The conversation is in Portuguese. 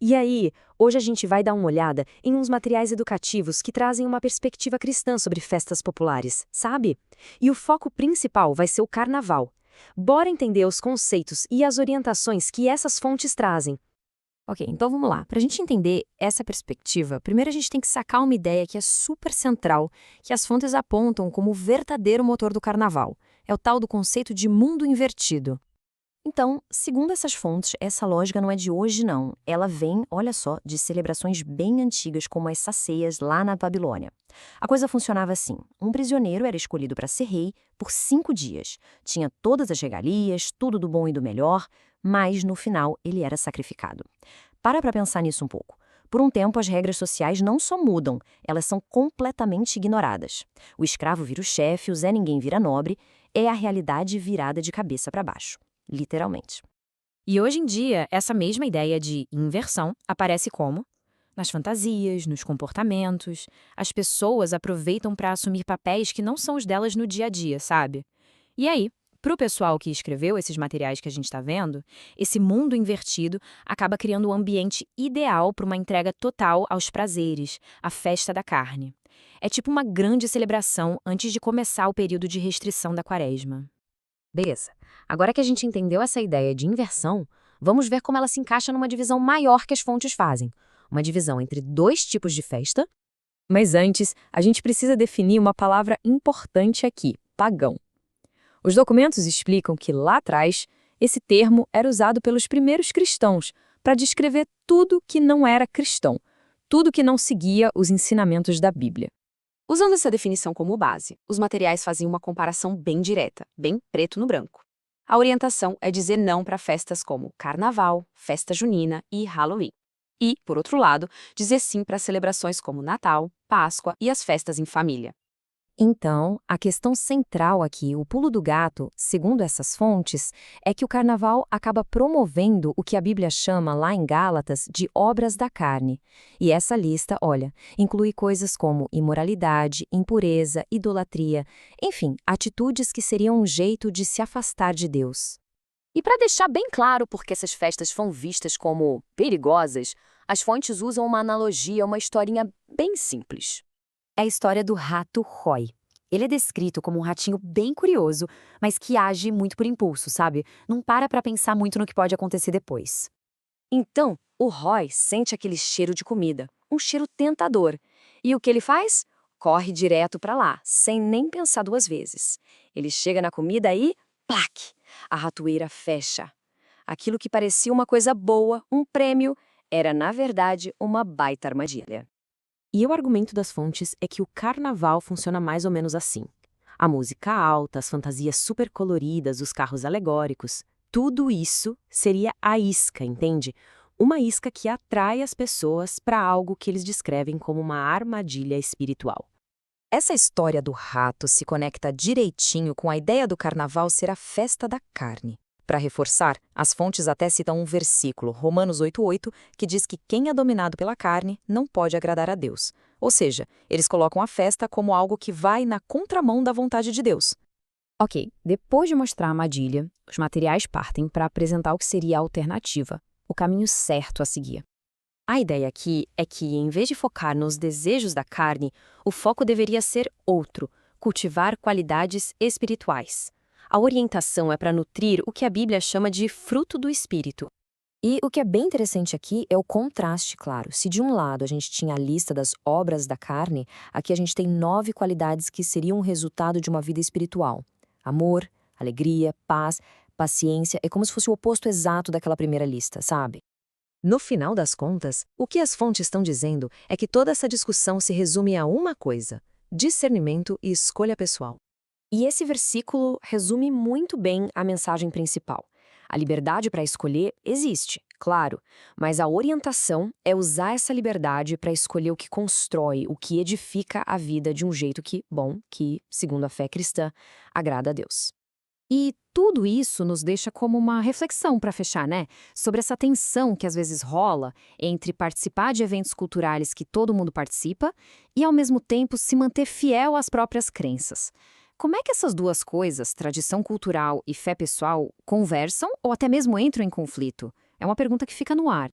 E aí, hoje a gente vai dar uma olhada em uns materiais educativos que trazem uma perspectiva cristã sobre festas populares, sabe? E o foco principal vai ser o carnaval. Bora entender os conceitos e as orientações que essas fontes trazem. Ok, então vamos lá. Para a gente entender essa perspectiva, primeiro a gente tem que sacar uma ideia que é super central, que as fontes apontam como o verdadeiro motor do carnaval. É o tal do conceito de mundo invertido. Então, segundo essas fontes, essa lógica não é de hoje, não. Ela vem, olha só, de celebrações bem antigas, como as saceias lá na Babilônia. A coisa funcionava assim: um prisioneiro era escolhido para ser rei por 5 dias. Tinha todas as regalias, tudo do bom e do melhor, mas no final ele era sacrificado. Para pensar nisso um pouco. Por um tempo, as regras sociais não só mudam, elas são completamente ignoradas. O escravo vira o chefe, o Zé Ninguém vira nobre, é a realidade virada de cabeça para baixo. Literalmente. E hoje em dia, essa mesma ideia de inversão aparece como? Nas fantasias, nos comportamentos. As pessoas aproveitam para assumir papéis que não são os delas no dia a dia, sabe? E aí, para o pessoal que escreveu esses materiais que a gente está vendo, esse mundo invertido acaba criando o ambiente ideal para uma entrega total aos prazeres, a festa da carne. É tipo uma grande celebração antes de começar o período de restrição da quaresma. Beleza. Agora que a gente entendeu essa ideia de inversão, vamos ver como ela se encaixa numa divisão maior que as fontes fazem. Uma divisão entre dois tipos de festa. Mas antes, a gente precisa definir uma palavra importante aqui: pagão. Os documentos explicam que, lá atrás, esse termo era usado pelos primeiros cristãos para descrever tudo que não era cristão, tudo que não seguia os ensinamentos da Bíblia. Usando essa definição como base, os materiais fazem uma comparação bem direta, bem preto no branco. A orientação é dizer não para festas como Carnaval, Festa Junina e Halloween. E, por outro lado, dizer sim para celebrações como Natal, Páscoa e as festas em família. Então, a questão central aqui, o pulo do gato, segundo essas fontes, é que o carnaval acaba promovendo o que a Bíblia chama lá em Gálatas de obras da carne. E essa lista, olha, inclui coisas como imoralidade, impureza, idolatria, enfim, atitudes que seriam um jeito de se afastar de Deus. E para deixar bem claro por que essas festas são vistas como perigosas, as fontes usam uma analogia, uma historinha bem simples. É a história do rato Roy. Ele é descrito como um ratinho bem curioso, mas que age muito por impulso, sabe? Não para pensar muito no que pode acontecer depois. Então, o Roy sente aquele cheiro de comida, um cheiro tentador. E o que ele faz? Corre direto para lá, sem nem pensar duas vezes. Ele chega na comida e, plac! A ratoeira fecha. Aquilo que parecia uma coisa boa, um prêmio, era, na verdade, uma baita armadilha. E o argumento das fontes é que o carnaval funciona mais ou menos assim. A música alta, as fantasias super coloridas, os carros alegóricos, tudo isso seria a isca, entende? Uma isca que atrai as pessoas para algo que eles descrevem como uma armadilha espiritual. Essa história do rato se conecta direitinho com a ideia do carnaval ser a festa da carne. Para reforçar, as fontes até citam um versículo, Romanos 8:8, que diz que quem é dominado pela carne não pode agradar a Deus. Ou seja, eles colocam a festa como algo que vai na contramão da vontade de Deus. Ok, depois de mostrar a armadilha, os materiais partem para apresentar o que seria a alternativa, o caminho certo a seguir. A ideia aqui é que, em vez de focar nos desejos da carne, o foco deveria ser outro: cultivar qualidades espirituais. A orientação é para nutrir o que a Bíblia chama de fruto do Espírito. E o que é bem interessante aqui é o contraste, claro. Se de um lado a gente tinha a lista das obras da carne, aqui a gente tem 9 qualidades que seriam o resultado de uma vida espiritual. Amor, alegria, paz, paciência, é como se fosse o oposto exato daquela primeira lista, sabe? No final das contas, o que as fontes estão dizendo é que toda essa discussão se resume a uma coisa: discernimento e escolha pessoal. E esse versículo resume muito bem a mensagem principal. A liberdade para escolher existe, claro, mas a orientação é usar essa liberdade para escolher o que constrói, o que edifica a vida de um jeito que, segundo a fé cristã, agrada a Deus. E tudo isso nos deixa como uma reflexão para fechar, né? Sobre essa tensão que às vezes rola entre participar de eventos culturais que todo mundo participa e, ao mesmo tempo, se manter fiel às próprias crenças. Como é que essas duas coisas, tradição cultural e fé pessoal, conversam ou até mesmo entram em conflito? É uma pergunta que fica no ar.